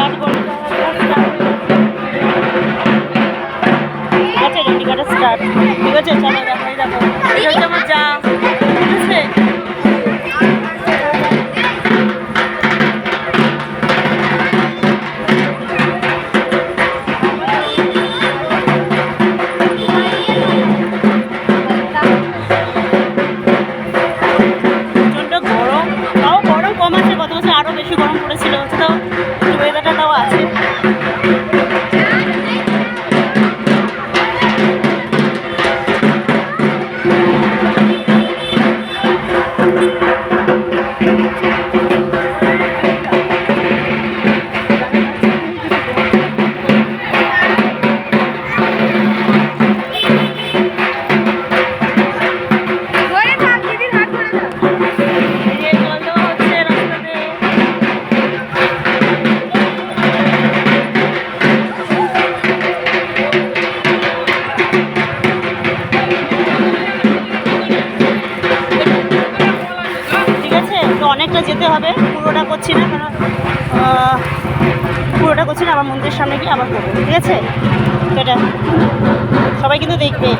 Start করে ঠিক আছে, রুটি কাটা স্টার্ট। ঠিক আছে, চলো দেখাই দেখো, এটা হচ্ছে আমার যা। ঠিক আছে, প্রচণ্ড গরম, তাও গরম কম আছে, গত বছর আরও বেশি গরম পড়েছিল, তাও ওয়েদারটা তাও আছে। অনেকটা যেতে হবে, পুরোটা করছি না, কারণ পুরোটা করছি না, আবার মন্দিরের সামনে গিয়ে আবার করবো। ঠিক আছে, সেটা সবাই কিন্তু দেখবে।